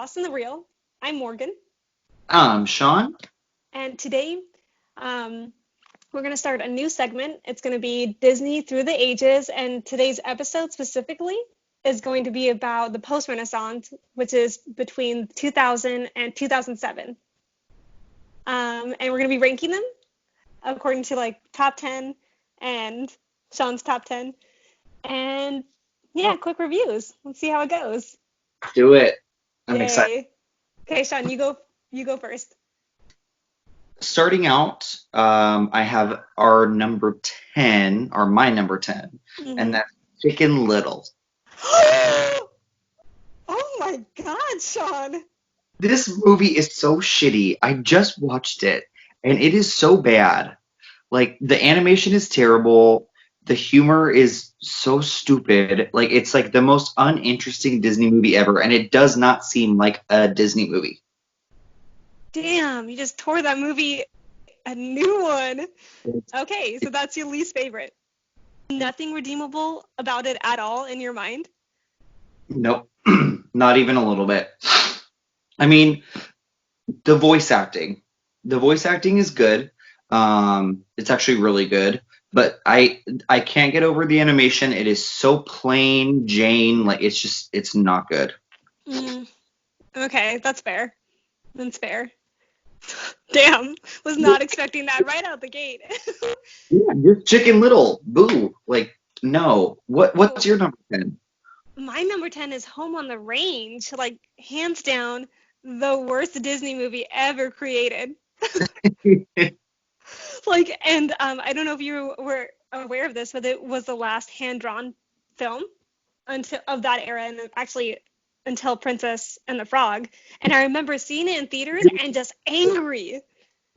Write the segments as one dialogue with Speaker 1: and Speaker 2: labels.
Speaker 1: Lost in the Reel. I'm Morgan,
Speaker 2: Shawn.
Speaker 1: and today we're going to start a new segment. It's going to be Disney through the ages, and today's episode specifically is going to be about the post-Renaissance, which is between 2000 and 2007. And we're going to be ranking them according to like top 10 and Sean's top 10. And yeah, quick reviews. Let's see how it goes.
Speaker 2: Do it. I'm excited.
Speaker 1: Yay. Okay, Sean, you go first.
Speaker 2: Starting out, I have our number 10, or my number 10, and
Speaker 1: Mm-hmm.
Speaker 2: that's Chicken Little.
Speaker 1: Oh my God, Sean.
Speaker 2: This movie is so shitty. I just watched it, and it is so bad. Like, the animation is terrible. The humor is so stupid. Like, it's like the most uninteresting Disney movie ever, and it does not seem like a Disney movie.
Speaker 1: Damn, you just tore that movie a new one. Okay, so that's your least favorite. Nothing redeemable about it at all in your mind?
Speaker 2: Nope. Not even a little bit. I mean, the voice acting. The voice acting is good. It's actually really good. But I can't get over the animation. It is so plain Jane. Like it's not good.
Speaker 1: Mm, okay, that's fair. That's fair. Damn, was not expecting that right out the gate.
Speaker 2: Yeah, just Chicken Little. Boo. Like no. What's
Speaker 1: Oh,
Speaker 2: your number 10?
Speaker 1: my number 10 is Home on the Range. Like, hands down, the worst Disney movie ever created. Like, and I don't know if you were aware of this, but it was the last hand-drawn film until of that era, and actually until Princess and the Frog. And I remember seeing it in theaters and just angry.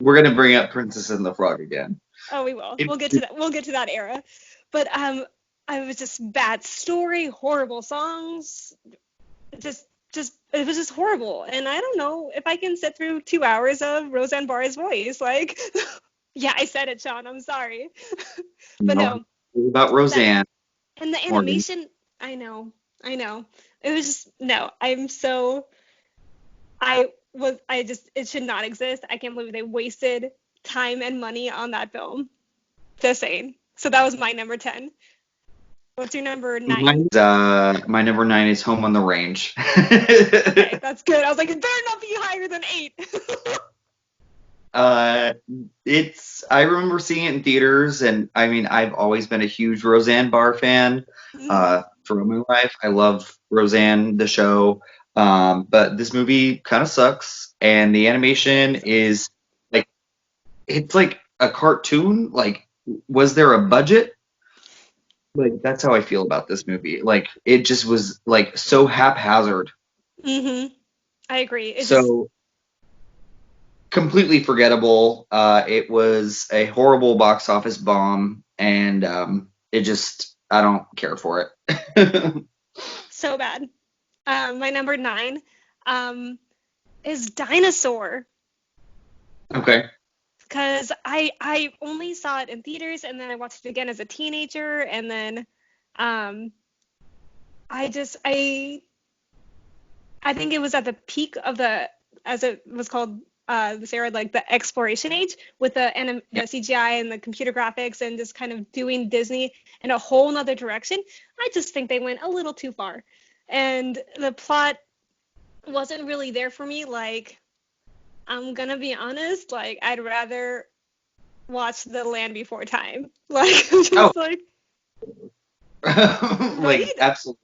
Speaker 2: We're gonna bring up Princess and the Frog again.
Speaker 1: Oh, we will.
Speaker 2: It,
Speaker 1: We'll get to that. We'll get to that era. But I was just bad story, horrible songs, just it was just horrible. And I don't know if I can sit through 2 hours of Roseanne Barr's voice. Like, yeah, I said it, Sean. I'm sorry. But
Speaker 2: no,
Speaker 1: no,
Speaker 2: about
Speaker 1: that
Speaker 2: Roseanne
Speaker 1: and the
Speaker 2: Morgan.
Speaker 1: animation. I know. It was just no. I'm so I just it should not exist. I can't believe they wasted time and money on that film. Just saying. So that was my number 10. What's your number 9?
Speaker 2: My number 9 is Home on the Range.
Speaker 1: Okay, that's good. I was like, it better not be higher than 8.
Speaker 2: Uh, I remember seeing it in theaters, and I mean, I've always been a huge Roseanne Barr fan.
Speaker 1: Mm-hmm.
Speaker 2: Throughout my life, I love Roseanne the show. But this movie kind of sucks, and the animation is like it's like a cartoon. Like, was there a budget? Like, that's how I feel about this movie. Like, it just was like so haphazard.
Speaker 1: Mm-hmm. I agree. It just
Speaker 2: So completely forgettable. It was a horrible box office bomb, and I don't care for it.
Speaker 1: so bad. My number 9 um, is Dinosaur.
Speaker 2: Okay.
Speaker 1: Because I only saw it in theaters, and then I watched it again as a teenager, and then um, I just I think it was at the peak of the, as it was called, this era, like the exploration age, with
Speaker 2: Yeah.
Speaker 1: the CGI and the computer graphics, and just kind of doing Disney in a whole nother direction. I just think they went a little too far, and the plot wasn't really there for me. Like, I'm gonna be honest, like I'd rather watch The Land Before Time. Like,
Speaker 2: Oh,
Speaker 1: just like,
Speaker 2: like
Speaker 1: right?
Speaker 2: absolutely.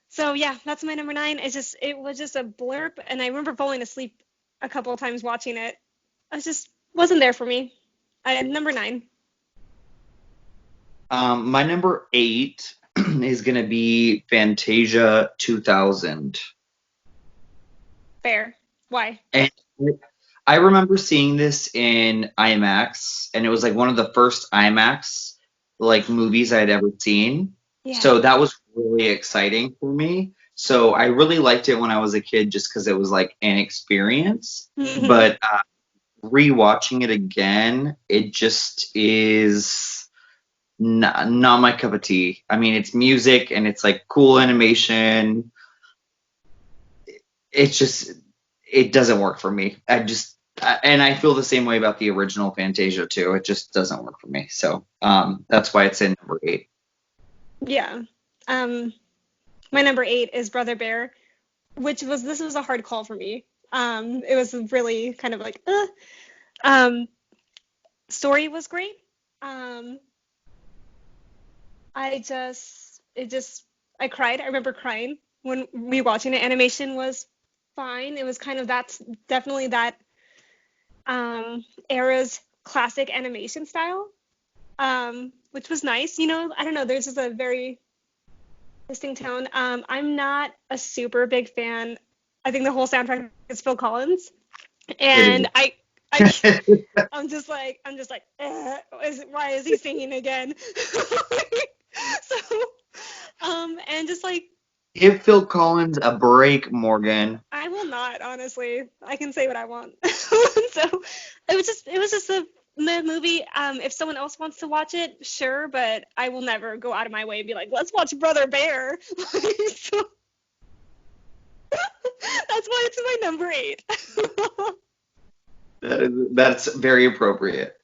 Speaker 1: So yeah, that's my number 9. It was just a blurb, and I remember falling asleep a couple of times watching it. It just wasn't there for me. I had number 9.
Speaker 2: My number 8 is gonna be Fantasia 2000.
Speaker 1: Fair. Why?
Speaker 2: And I remember seeing this in IMAX, and it was like one of the first IMAX like movies I had ever seen.
Speaker 1: Yeah.
Speaker 2: So that was really exciting for me. So I really liked it when I was a kid, just because it was like an experience.
Speaker 1: Hmm.
Speaker 2: But rewatching it again, it just is not my cup of tea. I mean, it's music and it's like cool animation. it's just, it doesn't work for me. And I feel the same way about the original Fantasia too. It just doesn't work for me. So that's why it's in number 8.
Speaker 1: Yeah. Um, my number 8 is Brother Bear, this was a hard call for me. It was really kind of like, Um, story was great. Um, I cried. I remember crying when rewatching it. Animation was fine. It was kind of that's definitely that era's classic animation style, which was nice. I don't know. There's just a very distinct tone. I'm not a super big fan. I think the whole soundtrack is Phil Collins,
Speaker 2: It
Speaker 1: and I
Speaker 2: is.
Speaker 1: I'm just like, why is he singing again? So, and just like,
Speaker 2: Give Phil Collins a break, Morgan.
Speaker 1: I will not, honestly. I can say what I want. So, it was just a meh movie. If someone else wants to watch it, sure, but I will never go out of my way and be like, let's watch Brother Bear. So, that's why it's my number 8.
Speaker 2: That's very appropriate.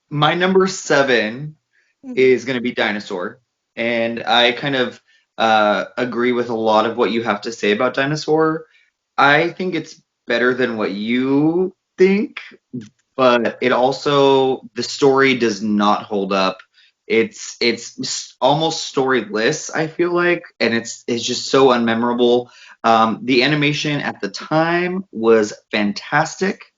Speaker 2: My number 7
Speaker 1: Mhm.
Speaker 2: is going to be Dinosaur. And I kind of agree with a lot of what you have to say about Dinosaur. I think it's better than what you think, but it also, the story does not hold up. It's almost storyless, I feel like, and it's just so unmemorable. The animation at the time was fantastic,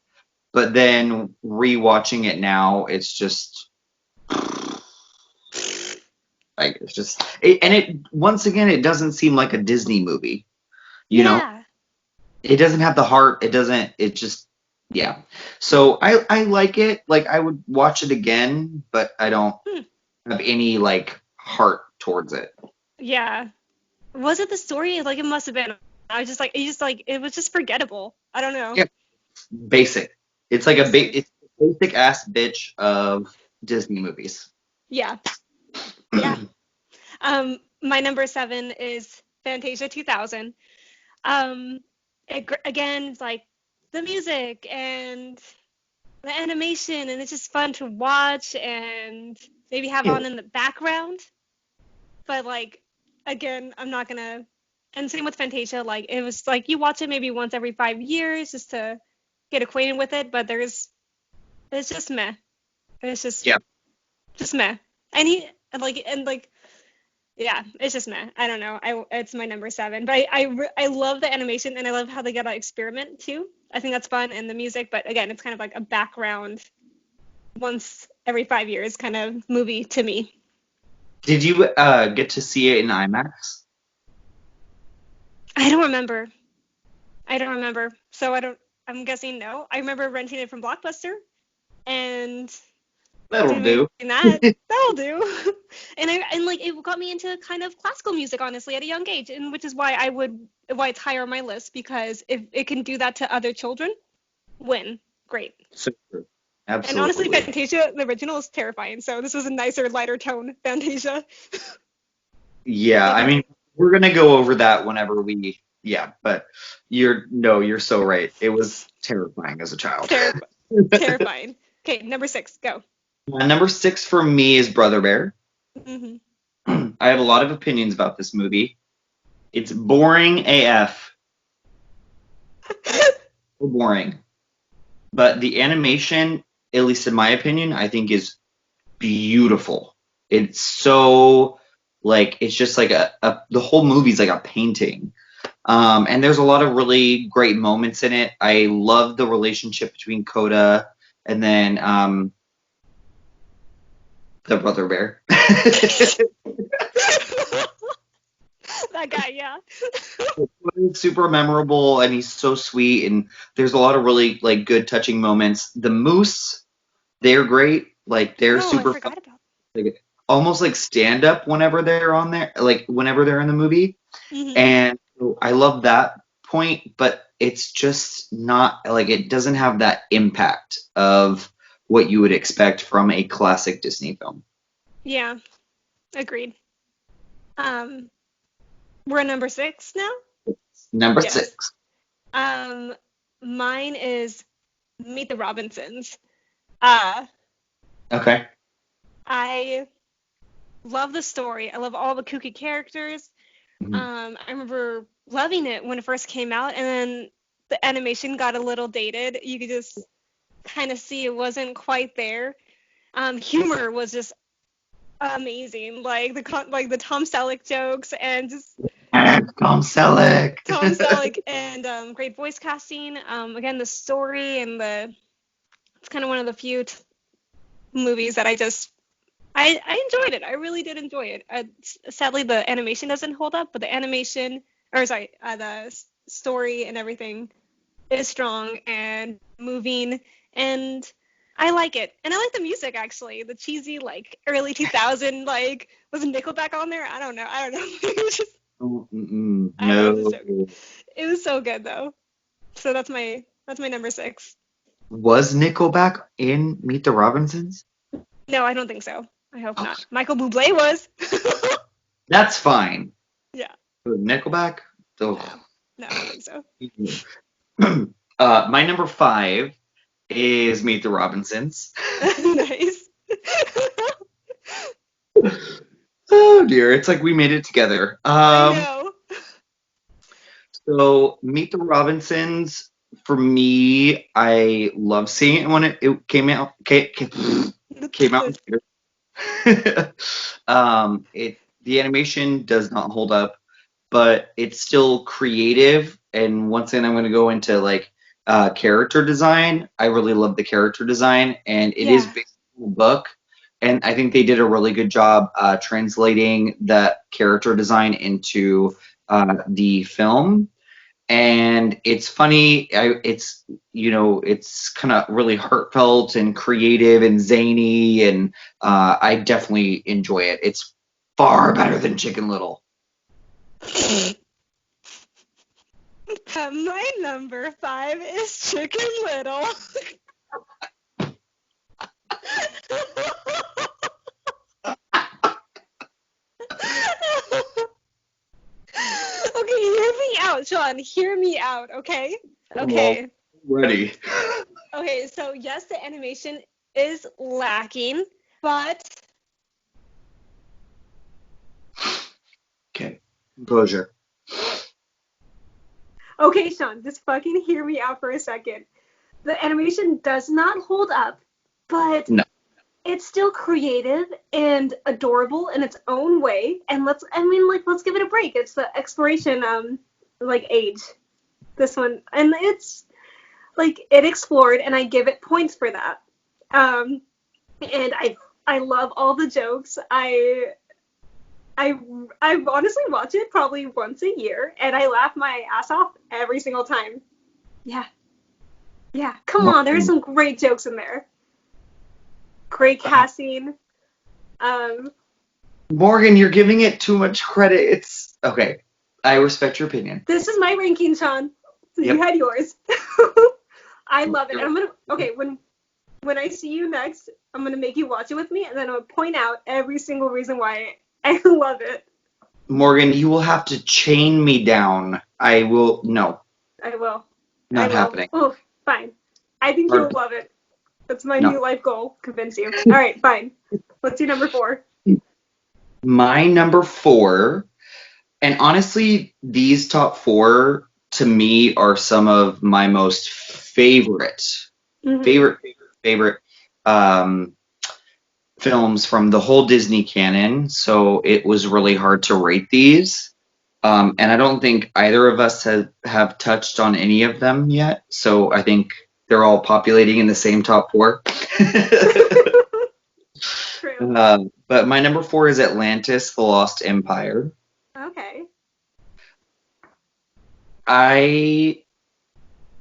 Speaker 2: but then rewatching it now, it's just like and it once again it doesn't seem like a Disney movie. You know,
Speaker 1: Yeah.
Speaker 2: it doesn't have the heart. It doesn't. It just yeah. So I like it. Like I would watch it again, but I don't
Speaker 1: Hmm.
Speaker 2: have any like heart towards it.
Speaker 1: Yeah. Was it the story? Like, it must have been. I just like, it was just forgettable. I don't know.
Speaker 2: Yeah, basic. It's like
Speaker 1: Basic.
Speaker 2: it's a basic ass bitch of Disney movies.
Speaker 1: Yeah. Yeah. My number 7 is Fantasia 2000. Again, it's like the music and the animation, and it's just fun to watch and maybe have
Speaker 2: Yeah.
Speaker 1: on in the background. But like, again, I'm not gonna. And same with Fantasia. Like, it was like you watch it maybe once every 5 years just to get acquainted with it. But it's just meh. It's
Speaker 2: Yeah.
Speaker 1: just meh. And like, yeah, it's just meh. I don't know. It's my number 7, but I love the animation and I love how they get to experiment too. I think that's fun and the music, but again, it's kind of like a background once every 5 years kind of movie to me.
Speaker 2: Did you get to see it in IMAX?
Speaker 1: I don't remember. I don't remember. So I don't. I'm guessing no. I remember renting it from Blockbuster and
Speaker 2: That'll
Speaker 1: doing
Speaker 2: do.
Speaker 1: that. That'll do. And like it got me into kind of classical music, honestly, at a young age, and which is why it's higher on my list, because if it can do that to other children, win. Great.
Speaker 2: So true.
Speaker 1: And honestly,
Speaker 2: Absolutely.
Speaker 1: Fantasia, the original, is terrifying. So this was a nicer, lighter tone Fantasia.
Speaker 2: Yeah, I
Speaker 1: Maybe
Speaker 2: mean, we're gonna go over that whenever yeah, but you're so right. It was terrifying as a child.
Speaker 1: terrifying. Terrifying. Okay, number 6, go.
Speaker 2: Number 6 for me is Brother Bear.
Speaker 1: Hmm.
Speaker 2: I have a lot of opinions about this movie. It's boring AF. So boring. But the animation, at least in my opinion, I think is beautiful. It's so like it's just like the whole movie's like a painting. And there's a lot of really great moments in it. I love the relationship between Coda and then the brother bear.
Speaker 1: That guy, yeah.
Speaker 2: It's super memorable and he's so sweet and there's a lot of really like good touching moments. The moose, they're great. Like they're
Speaker 1: Oh, I
Speaker 2: super fun.
Speaker 1: forgot about.
Speaker 2: Like, almost like stand up whenever they're on there, like whenever they're in the movie.
Speaker 1: Hmm.
Speaker 2: And I love that point, but it's just not like it doesn't have that impact of what you would expect from a classic Disney film.
Speaker 1: Yeah, agreed. Um, We're at number 6 now?
Speaker 2: Number
Speaker 1: Yes.
Speaker 2: 6.
Speaker 1: Mine is Meet the Robinsons.
Speaker 2: Okay.
Speaker 1: I love the story. I love all the kooky characters.
Speaker 2: Mhm.
Speaker 1: I remember loving it when it first came out, and then the animation got a little dated. You could just kind of see it wasn't quite there. Humor was just amazing, like the Tom Selleck jokes and just
Speaker 2: Tom Selleck.
Speaker 1: Tom Selleck and great voice casting. Again, the story and it's kind of one of the few movies that I enjoyed it. I really did enjoy it. Sadly, the animation doesn't hold up, but the story and everything is strong and moving, and I like it. And I like the music actually. The cheesy like early 2000 like was Nickelback on there? I don't know. It was just I know,
Speaker 2: No.
Speaker 1: it was so good though. So that's my number 6.
Speaker 2: Was Nickelback in Meet the Robinsons?
Speaker 1: No, I don't think so. I hope
Speaker 2: Oh,
Speaker 1: not. Michael Bublé was.
Speaker 2: that's fine.
Speaker 1: Yeah.
Speaker 2: Nickelback? Oh.
Speaker 1: No, I don't think so.
Speaker 2: My number 5 is Meet the Robinsons.
Speaker 1: Nice.
Speaker 2: Oh dear, it's like we made it together.
Speaker 1: I know.
Speaker 2: So Meet the Robinsons, for me, I love seeing it when it came out. Came out. The animation does not hold up, but it's still creative. And once again, I'm going to go into like character design. I really love the character design, and it is
Speaker 1: Yeah.
Speaker 2: based on the book. And I think they did a really good job translating that character design into the film. And it's funny. It's kind of really heartfelt and creative and zany, and I definitely enjoy it. It's far better than Chicken Little.
Speaker 1: My number 5 is Chicken Little. Okay, hear me out, Shawn. Hear me out, okay? Okay.
Speaker 2: Well, ready.
Speaker 1: Okay, so yes, the animation is lacking, but
Speaker 2: Okay. Composure.
Speaker 1: okay, Shawn, just fucking hear me out for a second. The animation does not hold up, but
Speaker 2: No.
Speaker 1: it's still creative and adorable in its own way. And let's give it a break. It's the exploration age. This one, and it's like it explored, and I give it points for that. And I love all the jokes. I honestly watch it probably once a year, and I laugh my ass off every single time. Yeah. Yeah, come on, there's some great jokes in there. Great casting.
Speaker 2: Morgan, you're giving it too much credit. It's okay. I respect your opinion.
Speaker 1: This is my ranking, Shawn. So
Speaker 2: Yep.
Speaker 1: you had yours. I love it. And when I see you next, I'm gonna make you watch it with me, and then I'm gonna point out every single reason why I love it.
Speaker 2: Morgan, you will have to chain me down. I will. No,
Speaker 1: I will.
Speaker 2: not happening.
Speaker 1: Oh, fine. I think you'll love it. That's my new life goal. Convince you. All right, fine. What's your number 4?
Speaker 2: My number 4, and honestly, these top 4 to me are some of my most favorite films from the whole Disney canon. So it was really hard to rate these. And I don't think either of us have touched on any of them yet. So I think they're all populating in the same top 4.
Speaker 1: True.
Speaker 2: But my number 4 is Atlantis, The Lost Empire.
Speaker 1: Okay.
Speaker 2: I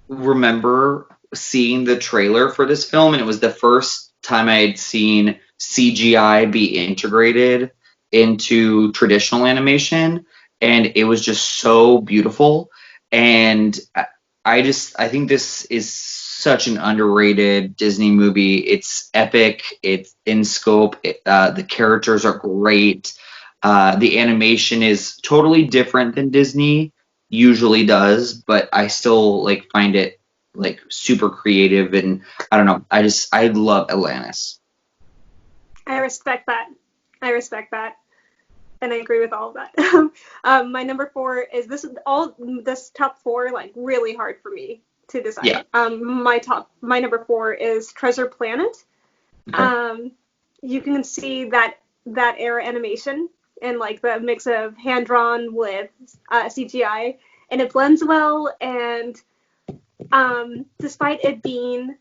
Speaker 2: remember seeing the trailer for this film, and it was the first time I had seen CGI be integrated into traditional animation, and it was just so beautiful. And I think this is such an underrated Disney movie. It's epic. It's in scope. The characters are great. The animation is totally different than Disney usually does, but I still like find it like super creative, and I don't know. I love Atlantis.
Speaker 1: I respect that. I respect that. And I agree with all of that. My number 4 is this top 4 like really hard for me to
Speaker 2: Yeah.
Speaker 1: decide. My number 4 is Treasure Planet.
Speaker 2: Okay.
Speaker 1: You can see that era animation and like the mix of hand drawn with CGI, and it blends well. And despite it being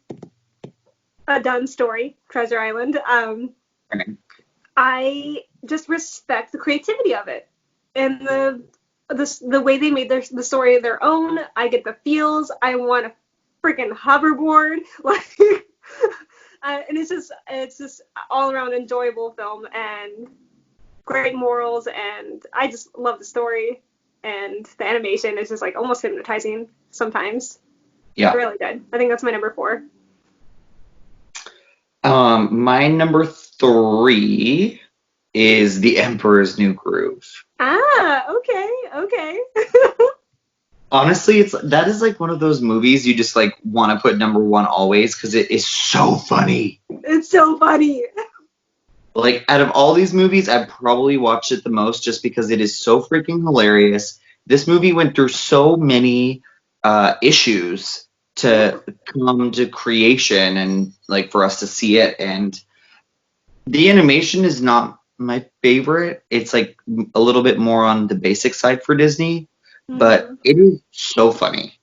Speaker 1: a done story, Treasure Island,
Speaker 2: Okay.
Speaker 1: I just respect the creativity of it and the way they made the story their own. I get the feels. I want a freaking hoverboard, like, and it's just all around enjoyable film and great morals, and I just love the story, and the animation is just like almost hypnotizing sometimes.
Speaker 2: Yeah.
Speaker 1: Really good. I think that's my number 4.
Speaker 2: My number 3 is The Emperor's New Groove.
Speaker 1: Okay, okay.
Speaker 2: Honestly, that is like one of those movies you just like want to put number 1 always because it is so funny.
Speaker 1: It's so funny.
Speaker 2: Like out of all these movies, I probably watched it the most just because it is so freaking hilarious. This movie went through so many issues to come to creation and like for us to see it. And the animation is not my favorite. It's like a little bit more on the basic side for Disney, but
Speaker 1: Mm-hmm.
Speaker 2: it is so funny.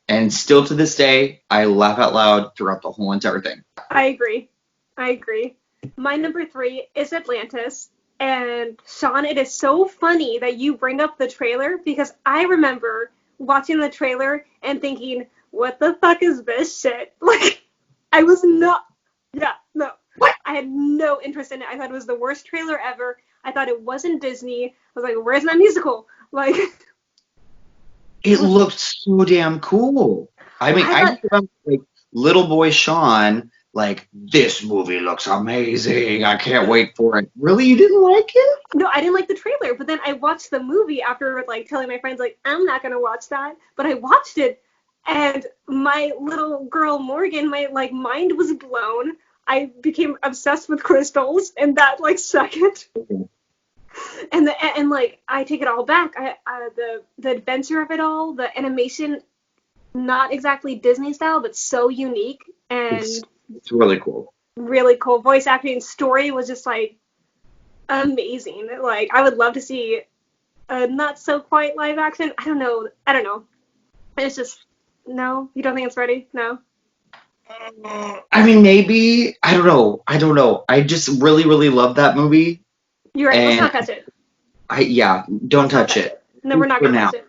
Speaker 2: And still to this day, I laugh out loud throughout the whole entire thing.
Speaker 1: I agree. I agree. My number 3 is Atlantis. And Shawn, it is so funny that you bring up the trailer because I remember watching the trailer and thinking, what the fuck is this shit? Like, I was not, yeah, no.
Speaker 2: What?
Speaker 1: I had no interest in it. I thought it was the worst trailer ever. I thought it wasn't Disney. I was like, where's my musical? Like,
Speaker 2: It looked so damn cool. I mean,
Speaker 1: I
Speaker 2: I
Speaker 1: thought,
Speaker 2: just remember like little boy Sean, like, this movie looks amazing. I can't wait for it. Really? You didn't like it?
Speaker 1: no, I didn't like the trailer, but then I watched the movie after like telling my friends like I'm not gonna watch that, but I watched it, and my little girl Morgan, my like mind was blown. I became obsessed with crystals in that like second, and like I take it all back. The adventure of it all, the animation, not exactly Disney style, but so unique
Speaker 2: It's
Speaker 1: and
Speaker 2: it's really cool.
Speaker 1: really cool. Voice acting, story was just like amazing. Like I would love to see not so quite live action. I don't know. I don't know. It's just no. You don't think it's ready? No.
Speaker 2: I mean, maybe. I don't know. I don't know. I just really, really love that movie.
Speaker 1: You're right. Let's
Speaker 2: And
Speaker 1: not touch it.
Speaker 2: yeah, don't
Speaker 1: Let's not
Speaker 2: touch
Speaker 1: touch
Speaker 2: it.
Speaker 1: it. No, we're not
Speaker 2: For
Speaker 1: gonna
Speaker 2: now.
Speaker 1: touch it.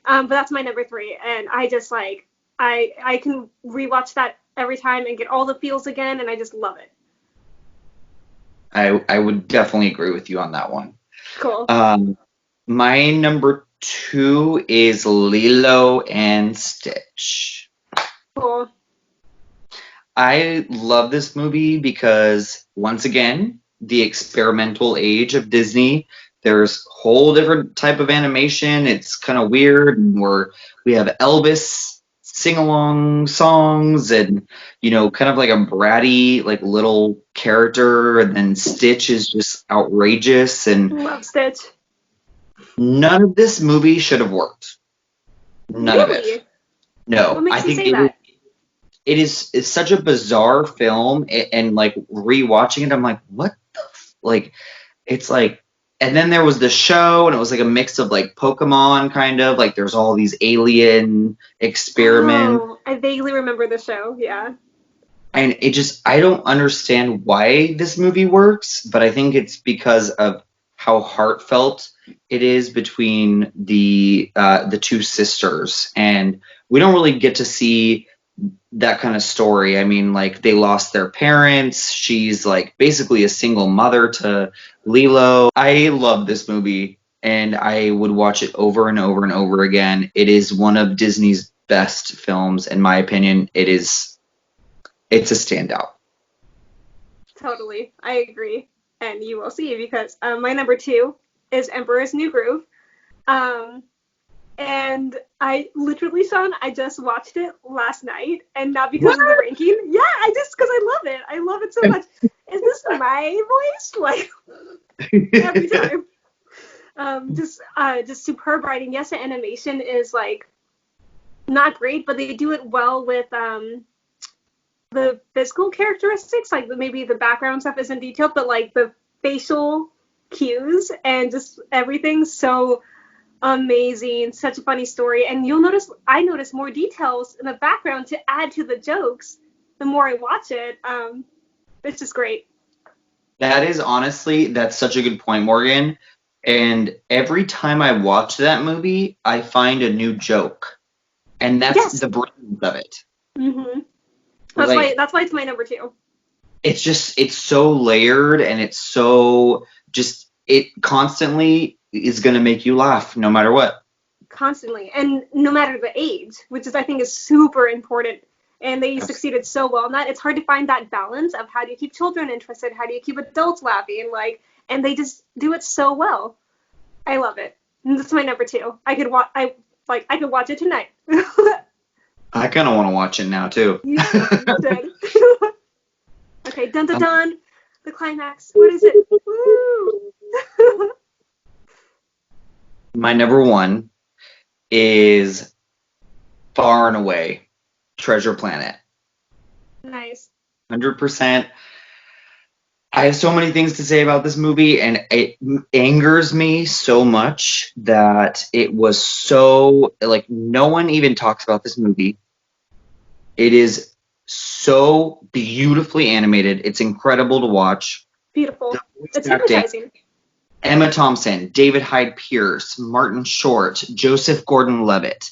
Speaker 1: But that's my number 3, and I just like I can rewatch that every time and get all the feels again, and I just love it.
Speaker 2: I would definitely agree with you on that one.
Speaker 1: Cool.
Speaker 2: Um, my number 2 is Lilo and Stitch.
Speaker 1: Cool.
Speaker 2: I love this movie because, once again, the experimental age of Disney. There's a whole different type of animation. It's kind of weird, and we have Elvis sing along songs, and kind of like a bratty, like little character, and then Stitch is just outrageous, and
Speaker 1: Love Stitch.
Speaker 2: none of this movie should have worked. None of it.
Speaker 1: Really? What
Speaker 2: No, I
Speaker 1: makes you
Speaker 2: think
Speaker 1: say that?
Speaker 2: it's such a bizarre film, and like rewatching it, I'm like, what the like, it's like, and then there was the show, and it was like a mix of like Pokemon, kind of like there's all these alien experiments,
Speaker 1: Oh, I vaguely remember the show. Yeah.
Speaker 2: and I don't understand why this movie works, but I think it's because of how heartfelt it is between the two sisters, and we don't really get to see that kind of story. I mean, like they lost their parents. She's like basically a single mother to Lilo. I love this movie and I would watch it over and over and over again. It is one of Disney's best films in my opinion. It's a standout.
Speaker 1: Totally. I agree. And you will see because my number 2 is Emperor's New Groove. And I literally, Sean, I just watched it last night, and not because of the ranking. Yeah, because I love it. I love it so much. Is this my voice? Like, every time. Just superb writing. Yes, the animation is like not great, but they do it well with the physical characteristics. Like maybe the background stuff isn't detailed, but like the facial cues and just everything. So amazing. Such a funny story. And I notice more details in the background to add to the jokes the more I watch it. It's just great.
Speaker 2: That's such a good point, Morgan. And every time I watch that movie, I find a new joke. And that's the brilliance of it.
Speaker 1: Mm-hmm. That's why it's my number 2.
Speaker 2: It's so layered, and it's so it constantly is going to make you laugh no matter what.
Speaker 1: Constantly. And no matter the age, which I think is super important. And they succeeded so well in that. It's hard to find that balance of how do you keep children interested, how do you keep adults laughing, and they just do it so well. I love it. And that's my number 2. I could watch it tonight.
Speaker 2: I kind of want to watch it now too.
Speaker 1: You did. Okay, dun dun dun. The climax. What is it? Woo!
Speaker 2: My number 1 is far and away Treasure Planet.
Speaker 1: Nice.
Speaker 2: 100%. I have so many things to say about this movie, and it angers me so much that it was so, no one even talks about this movie. It is so beautifully animated. It's incredible to watch.
Speaker 1: Beautiful. It's hypnotizing.
Speaker 2: Emma Thompson, David Hyde Pierce, Martin Short, Joseph Gordon-Levitt.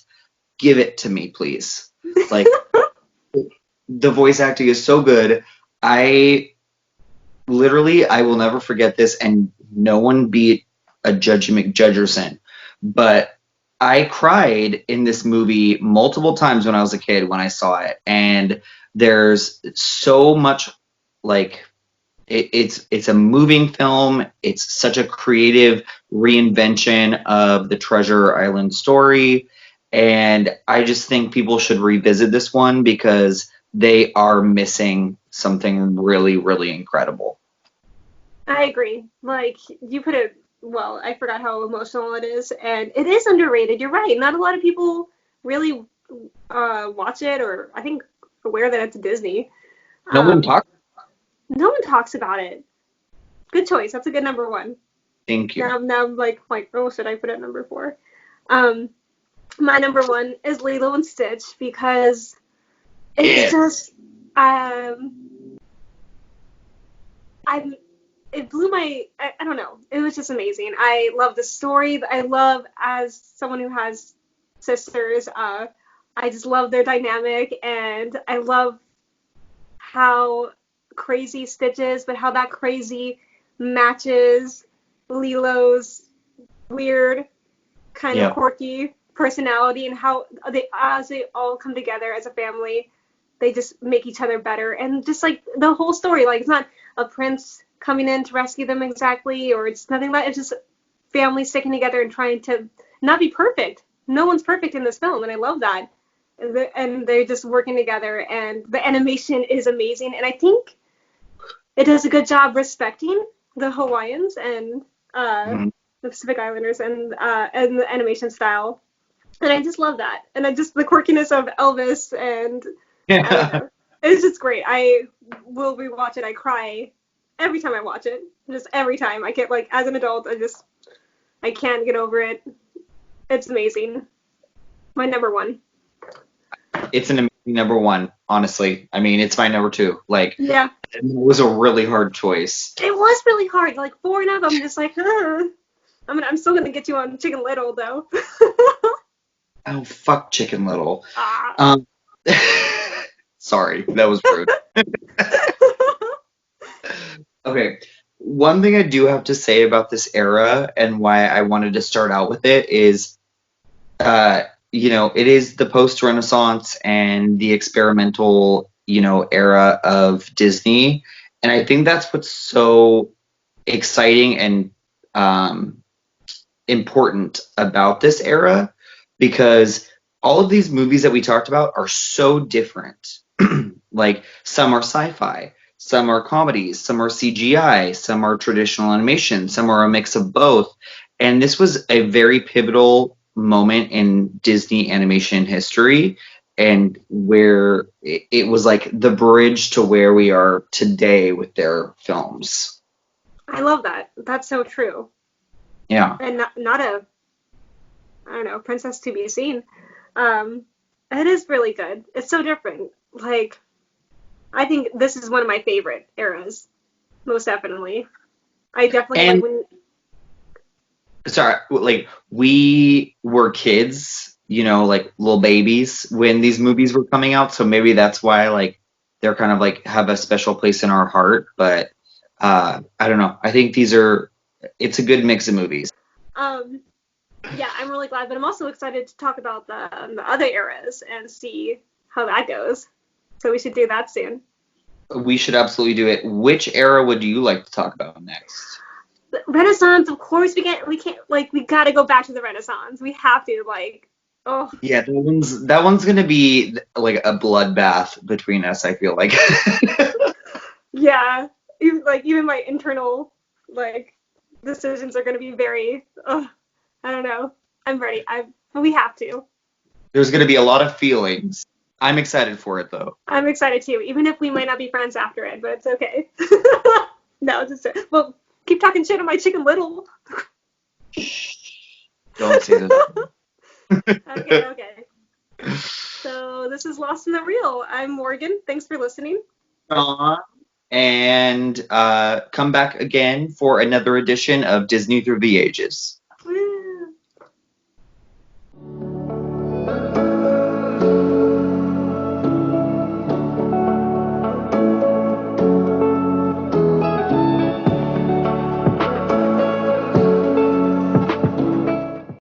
Speaker 2: Give it to me, please. The voice acting is so good. I will never forget this, and no one beat a Judgy McJudgerson. But I cried in this movie multiple times when I was a kid when I saw it. And there's so much, it's a moving film. It's such a creative reinvention of the Treasure Island story. And I just think people should revisit this one because they are missing something really, really incredible.
Speaker 1: I agree. You put it well. I forgot how emotional it is, and it is underrated. You're right. Not a lot of people really watch it, or I think aware that it's Disney.
Speaker 2: No one
Speaker 1: talks about it. Good choice. That's a good number 1.
Speaker 2: Thank you.
Speaker 1: Now I'm like, oh, should I put it at number 4? My number 1 is Lilo and Stitch because it's just it blew my, I don't know. It was just amazing. I love the story. I love, as someone who has sisters, I just love their dynamic, and I love how crazy Stitch is, but how that crazy matches Lilo's weird, kind of quirky personality, and how as they all come together as a family, they just make each other better. And just the whole story, it's not a prince coming in to rescue them exactly, or it's nothing like, it's just family sticking together and trying to not be perfect. No one's perfect in this film, and I love that. And they're just working together, and the animation is amazing, and I think it does a good job respecting the Hawaiians and the Pacific Islanders and the animation style. And I just love that. And the quirkiness of Elvis, and it's just great. I will rewatch it. I cry every time I watch it. Just every time. I get as an adult, I can't get over it. It's amazing. My number 1.
Speaker 2: It's an amazing number 1, honestly. I mean, it's my number 2.
Speaker 1: Yeah.
Speaker 2: It was a really hard choice.
Speaker 1: It was really hard. 4 and up, I'm just I'm still gonna get you on Chicken Little though.
Speaker 2: Oh, fuck Chicken Little. Sorry, that was rude. Okay, one thing I do have to say about this era and why I wanted to start out with it is, it is the post-Renaissance and the experimental, era of Disney. And I think that's what's so exciting and important about this era because all of these movies that we talked about are so different. Like some are sci-fi, some are comedies, some are CGI, some are traditional animation, some are a mix of both. And this was a very pivotal moment in Disney animation history and where it was like the bridge to where we are today with their films.
Speaker 1: I love that. That's so true.
Speaker 2: Yeah.
Speaker 1: And not a, I don't know, princess to be seen. Um, it is really good. It's so different. Like, I think this is one of my favorite eras, most definitely. I definitely like
Speaker 2: And
Speaker 1: when.
Speaker 2: sorry, like we were kids, like little babies when these movies were coming out, so maybe that's why like they're kind of like have a special place in our heart, but I don't know. I think it's a good mix of movies.
Speaker 1: Um, yeah, I'm really glad, but I'm also excited to talk about the other eras and see how that goes. So we should do that soon.
Speaker 2: We should absolutely do it. Which era would you like to talk about next?
Speaker 1: The Renaissance, of course, we can't like we gotta go back to the Renaissance. We have to like, oh
Speaker 2: Yeah, that one's gonna be like a bloodbath between us, I feel like.
Speaker 1: yeah, even my internal like decisions are gonna be very. Oh, I don't know. I'm ready. We have to.
Speaker 2: There's gonna be a lot of feelings. I'm excited for it though.
Speaker 1: I'm excited too, even if we might not be friends after it, but it's okay. No, just well, keep talking shit on my Chicken Little.
Speaker 2: Don't say that.
Speaker 1: Okay. So this is Lost in the Reel. I'm Morgan. Thanks for listening.
Speaker 2: And come back again for another edition of Disney Through the Ages.